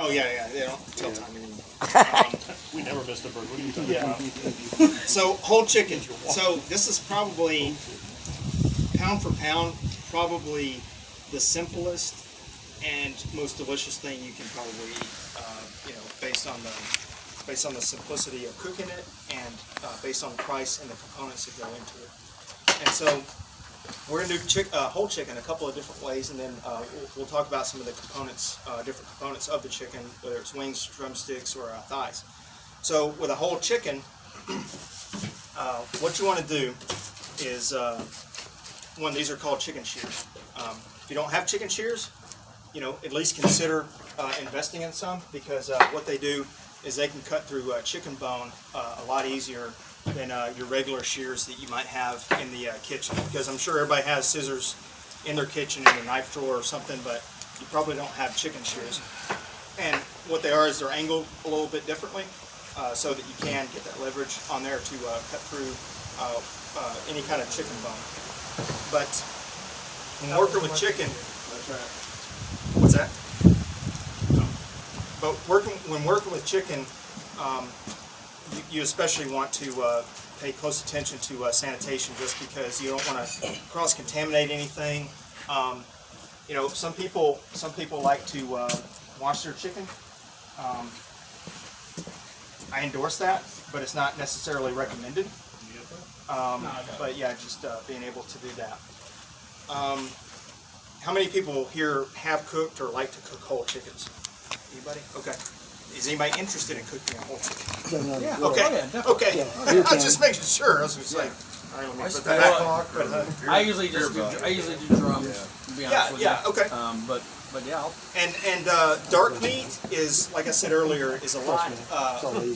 Oh yeah, they don't tell time anymore. We never missed a bird. What are you talking about? So whole chicken. So this is probably pound for pound, probably the simplest and most delicious thing you can probably eat. Based on the simplicity of cooking it, and based on the price and the components that go into it. And so we're gonna do whole chicken a couple of different ways, and then we'll talk about some of the components, different components of the chicken, whether it's wings, drumsticks, or thighs. So with a whole chicken, what you want to do is these are called chicken shears. If you don't have chicken shears, at least consider investing in some, because what they do is they can cut through chicken bone a lot easier than your regular shears that you might have in the kitchen. Because I'm sure everybody has scissors in their kitchen in a knife drawer or something, but you probably don't have chicken shears. And what they are is they're angled a little bit differently, so that you can get that leverage on there to cut through any kind of chicken bone. But when working with chicken, what's that? But when working with chicken, you especially want to pay close attention to sanitation, just because you don't want to cross-contaminate anything. Some people like to wash their chicken. I endorse that, but it's not necessarily recommended. But yeah, just being able to do that. How many people here have cooked or like to cook whole chickens? Anybody? Okay. Is anybody interested in cooking a whole chicken? Yeah. Okay. Okay. I was just making sure. I was just like, all right, let me put that back. I usually do drums. To be honest with you. Okay. But yeah. And dark meat is, like I said earlier, is a lot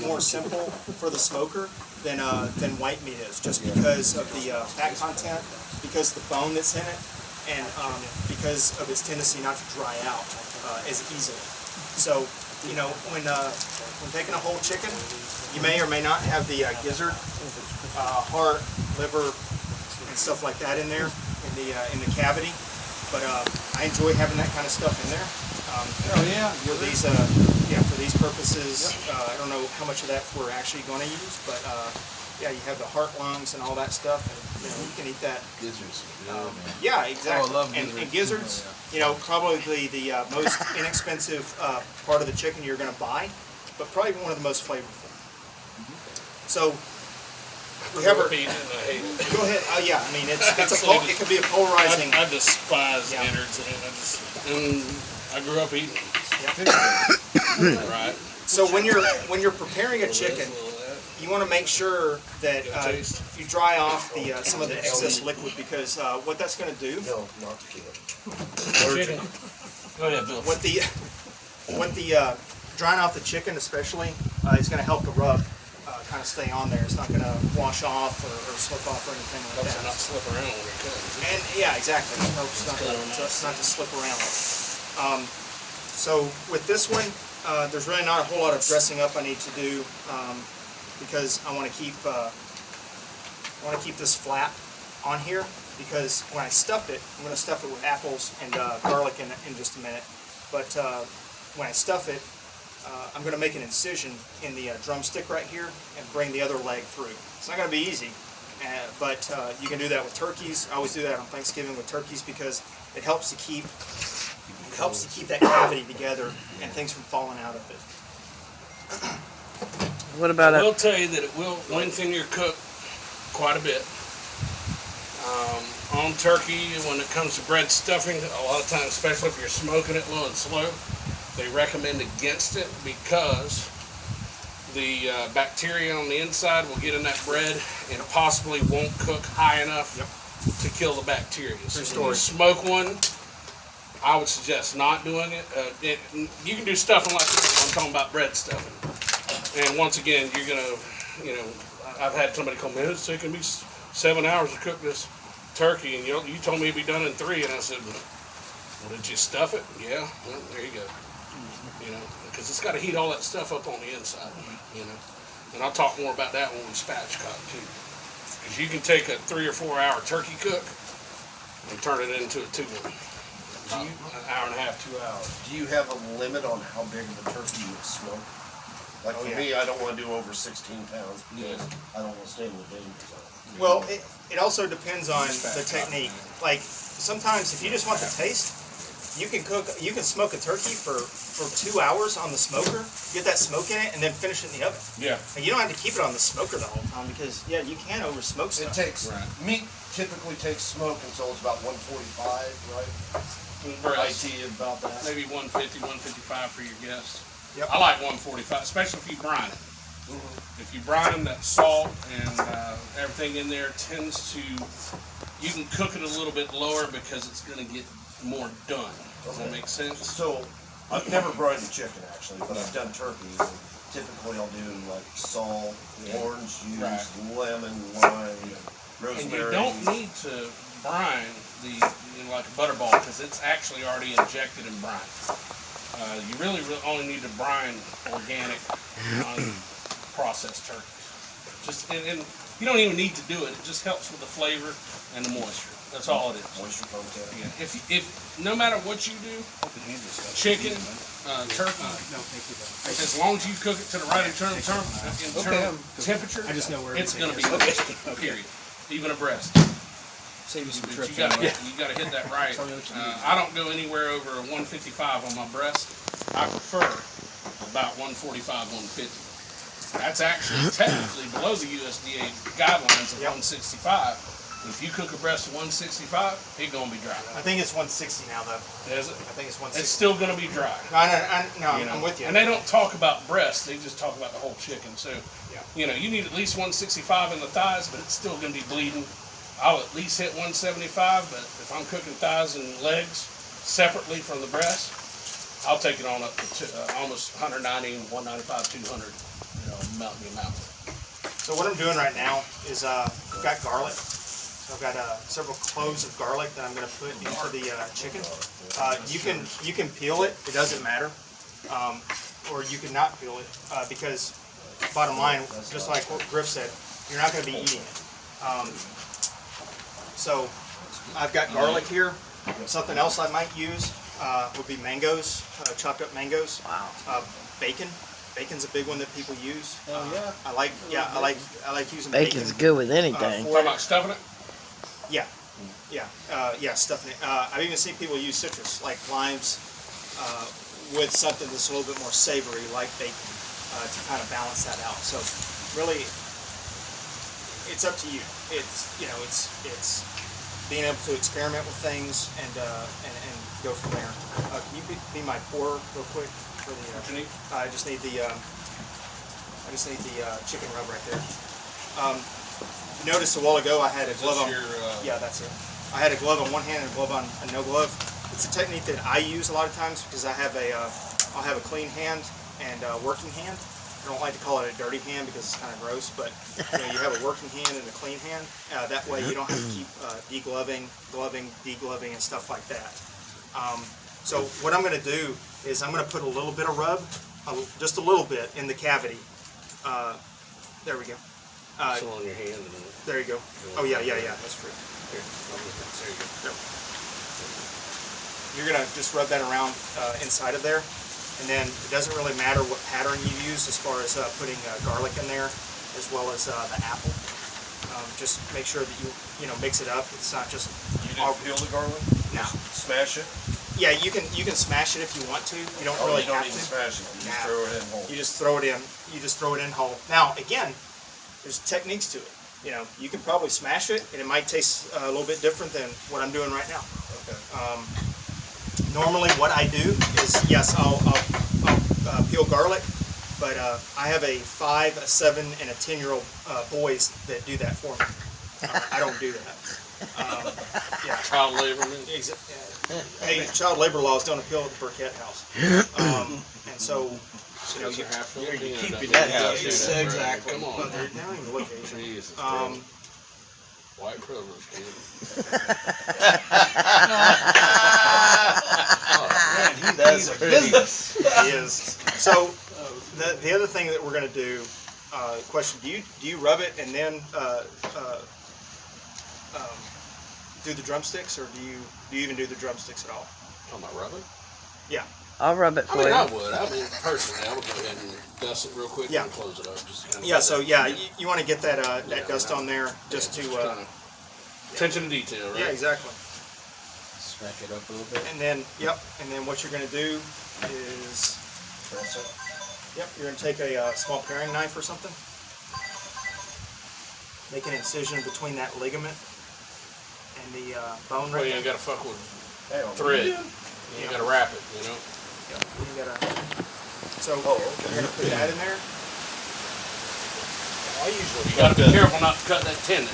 more simple for the smoker than white meat is, just because of the fat content, because of the bone that's in it, and because of its tendency not to dry out as easily. So, when taking a whole chicken, you may or may not have the gizzard, heart, liver, and stuff like that in there in the cavity. But I enjoy having that kind of stuff in there. For these purposes, I don't know how much of that we're actually going to use, but you have the heart, lungs, and all that stuff, and you can eat that. Gizzards. Yeah, exactly. I love and gizzards, probably the most inexpensive part of the chicken you're going to buy, but probably one of the most flavorful. So we have our. I hate it. Go ahead. Yeah, I mean it can be a polarizing. I despise innards, and I grew up eating them. Right. So when you're preparing a chicken, you want to make sure that you dry off some of the excess liquid, because what that's going to do. No, not to kill Chicken. Go ahead, Bill. What the drying off the chicken especially is going to help the rub kind of stay on there. It's not going to wash off or slip off or anything like that. Not slip around when you're cutting. And yeah, exactly. It helps not to slip around. So with this one, there's really not a whole lot of dressing up I need to do, because I want to keep this flat on here, because when I stuff it, I'm going to stuff it with apples and garlic in just a minute. But when I stuff it, I'm going to make an incision in the drumstick right here and bring the other leg through. It's not going to be easy, but you can do that with turkeys. I always do that on Thanksgiving with turkeys, because it helps to keep that cavity together and things from falling out of it. What about I will tell you that it will lengthen your cook quite a bit. On turkey, when it comes to bread stuffing, a lot of times, especially if you're smoking it low and slow, they recommend against it, because the bacteria on the inside will get in that bread and possibly won't cook high enough to kill the bacteria. So when you smoke one, I would suggest not doing it. You can do stuffing like this. I'm talking about bread stuffing. And once again, you're gonna, I've had somebody call me, it's taking me 7 hours to cook this turkey, and you told me it'd be done in 3, and I said, well, did you stuff it? Yeah, well, there you go. Because it's got to heat all that stuff up on the inside, And I'll talk more about that when we spatchcock too. Because you can take a 3 or 4 hour turkey cook and turn it into a 2-1. About an hour and a half, 2 hours. Do you have a limit on how big of a turkey you smoke? Like for me, I don't want to do over 16 pounds because I don't want to stay in the danger zone. Well, it also depends on the technique. Like sometimes if you just want the taste, you can smoke a turkey for 2 hours on the smoker, get that smoke in it, and then finish it in the oven. Yeah. And you don't have to keep it on the smoker the whole time because you can over smoke It stuff. takes meat typically takes smoke until it's about 145, right? Breast. IT about that. Maybe 150, 155 for your guests. Yep. I like 145, especially if you brine it. If you brine them, that salt and everything in there tends to, you can cook it a little bit lower because it's going to get more done. Does that make sense? So I've never brined a chicken actually, but I've done turkeys. And typically I'll do like salt, orange juice, lemon, lime, rosemary. And you don't need to brine like a butterball because it's actually already injected in brine. You really only need to brine organic, processed turkey. And you don't even need to do it. It just helps with the flavor and the moisture. That's all it is. Moisture content. Yeah. If no matter what you do, chicken, turkey, as long as you cook it to the right internal temperature, I just know where it's going to be everything good. Period. Even a breast. Save you some But trips. you gotta hit that right. I don't go anywhere over a 155 on my breast. I prefer about 145, 150. That's actually technically below the USDA guidelines of 165. If you cook a breast of 165, it's gonna be dry. I think it's 160 now though. Is it? I think it's 160. It's still gonna be dry. No, You know? I'm with you. And they don't talk about breast; they just talk about the whole chicken. So, you need at least 165 in the thighs, but it's still gonna be bleeding. I'll at least hit 175, but if I'm cooking thighs and legs separately from the breast, I'll take it on up to almost 190, 195, 200, melt me a mountain. So what I'm doing right now is I've got garlic. So I've got several cloves of garlic that I'm going to put into the chicken. You can peel it. It doesn't matter. Or you can not peel it because bottom line, just like what Griff said, you're not going to be eating it. So I've got garlic here. Something else I might use would be mangoes, chopped up mangoes. Wow. Bacon. Bacon's a big one that people use. Oh yeah. I like using Bacon's bacon. good with anything. Talking about stuffing it? Yeah, stuffing it. I've even seen people use citrus, like limes, with something that's a little bit more savory, like bacon, to kind of balance that out. So really, it's up to you. It's it's being able to experiment with things and go from there. Can you be my pourer real quick for the? What you need? I just need the chicken rub right there. You noticed a while ago I had a glove on. Yeah, that's it. I had a glove on one hand and a glove on a no glove. It's a technique that I use a lot of times because I have I'll have a clean hand and a working hand. I don't like to call it a dirty hand because it's kind of gross, but you have a working hand and a clean hand. That way you don't have to keep degloving, degloving, and stuff like that. So what I'm going to do is I'm going to put a little bit of rub, just a little bit, in the cavity. There we go. Still on your hand. There you go. Oh yeah, that's true. Here, There you go. there. You're going to just rub that around inside of there. And then it doesn't really matter what pattern you use as far as putting garlic in there, as well as the apple. Just make sure that you mix it up. It's not just You didn't peel the garlic? no. Smash it? Yeah, you can smash it if you want to. You don't really You don't have even to. smash it. You just Nah. throw it in whole. You just throw it in. You just throw it in whole. Now again, there's techniques to it. You can probably smash it, and it might taste a little bit different than what I'm doing right now. Okay. Normally, what I do is yes, I'll peel garlic, but I have a 5, a 7, and a 10-year-old boys that do that for me. I don't do that. Yeah. Child labor. Hey, child labor laws don't appeal at the Burkett house, and so you keep it that house. exactly. Come on. Well, they're down in the location. Jesus, white privilege, kid. That's a business. It is. So the other thing that we're going to do, question: Do you rub it and then do the drumsticks, or do you even do the drumsticks at all? Talking about rubber? Yeah. I'll rub it I for mean, you. I would. I mean, personally, I would go ahead and dust it real quick Yeah. and close it up. Just kind of Yeah. So yeah, you want to get that that Yeah, dust no. on there just to. Attention to detail, right? Yeah, exactly. Smack it up a little bit. And then, yep. And then what you're going to do is, Press it. yep, you're going to take a small paring knife or something. Make an incision between that ligament and the bone Well, right you ain't there. got to fuck with Hey, on thread. the- You got to wrap it, you know? Yep. You gotta. So Oh, okay. you're going to put that in there. I usually You got to be careful not to cut that tendon.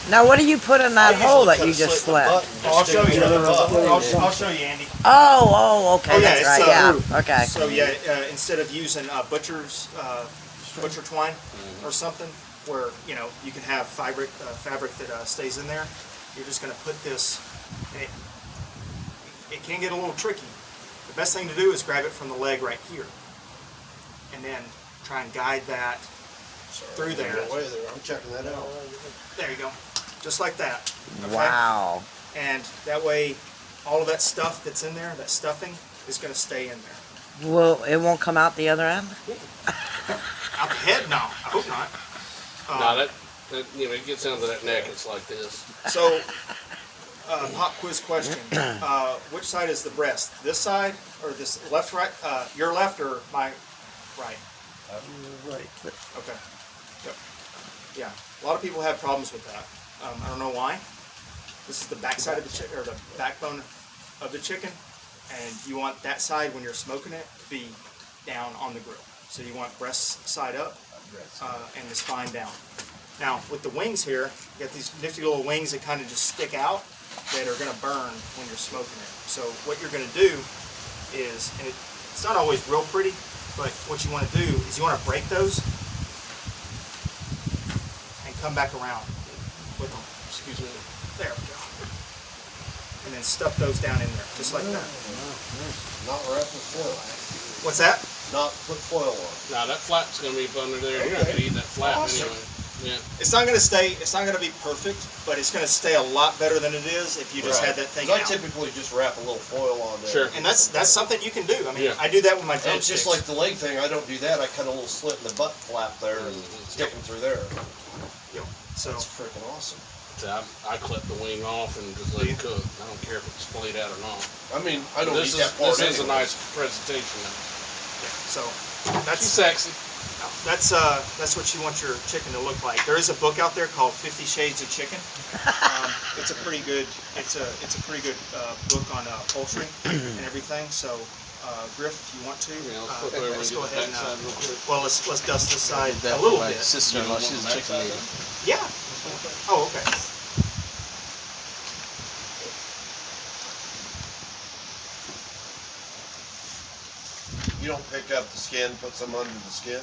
Now, what do you put in that I hole usually that cut you a just slit in the slit? button, I'll just show stick you. it in the button. I'll show you, Andy. Oh, okay, Oh, yeah, that's it's, right. Yeah, okay. So yeah, instead of using butcher twine or something, where you can have fabric that stays in there, you're just going to put this. And it can get a little tricky. The best thing to do is grab it from the leg right here, and then try and guide that through there. No way there. I'm checking that out. There you go, just like that. Okay? Wow. And that way, all of that stuff that's in there, that stuffing, is going to stay in there. Well, it won't come out the other end? Out the head? No, I hope not. No, that it gets down to that neck. It's like this. So, pop quiz question. Which side is the breast? This side or this left, right? Your left or my right? Right. Okay. Yep. Yeah. A lot of people have problems with that. I don't know why. This is the back side of the chicken, or the backbone of the chicken, and you want that side when you're smoking it to be down on the grill. So you want breast side up and the spine down. Now with the wings here, you got these nifty little wings that kind of just stick out that are going to burn when you're smoking it. So what you're going to do is, and it's not always real pretty, but what you want to do is you want to break those and come back around with them. Excuse me. There we go. And then stuff those down in there, just like that. Not wrap with foil. What's that? Not put foil on. Now that flap's gonna be up under there. You're Okay. gonna eat that flap Awesome. anyway. Yeah. It's not going to stay. It's not going to be perfect, but it's going to stay a lot better than it is if you just had that thing 'Cause I out. typically just wrap a little foil on there. Sure. And that's something you can do. I mean, Yeah. I do that with my And it's drumsticks. just like the leg thing. I don't do that. I cut a little slit in the butt flap there and stick them through there. So That's freaking awesome. So I clip the wing off and just let it cook. I don't care if it's splayed out or not. I mean, I don't This eat that part is a anyway. nice presentation. so She's that's sexy. that's what you want your chicken to look like. There is a book out there called 50 Shades of Chicken. It's a pretty good book on poultry and everything. So Griff, if you want to, Yeah, let's flip over let's and go get the ahead and backside real quick. well, let's dust this side That a little my bit. sister-in-law, she's a chicken lady. Yeah. Oh, okay. You don't pick up the skin, put some under the skin,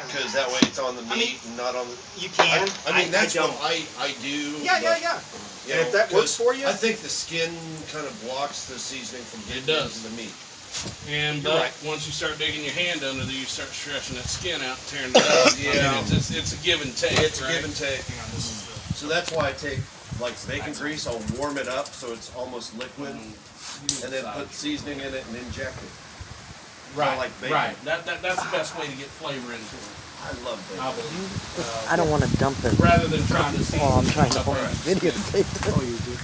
because that way it's on the I mean, meat and not on the. You can. I mean, that's don't. what I do. Yeah. but, you And if know, that works 'cause for you, I think the skin kind of blocks the seasoning from It getting does. into the meat. And You're right. once you start digging your hand under there, you start stretching that skin out, tearing it out. Yeah. I mean, it's a give and take. It's a right? give and take. hang on, this is the, So that's why I take like bacon grease. I'll warm it up so it's almost liquid, and then put seasoning in it and inject it. Right, like bacon. right. That's the best way to get flavor into it. I love bacon. I believe. I don't want to dump it. Rather than trying to season Oh, I'm trying to stuff right. videotape it. Oh, you do?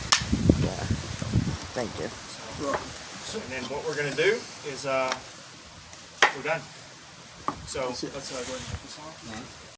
Yeah. Thank you. and then what we're gonna do is we're done. So let's go ahead and put this on.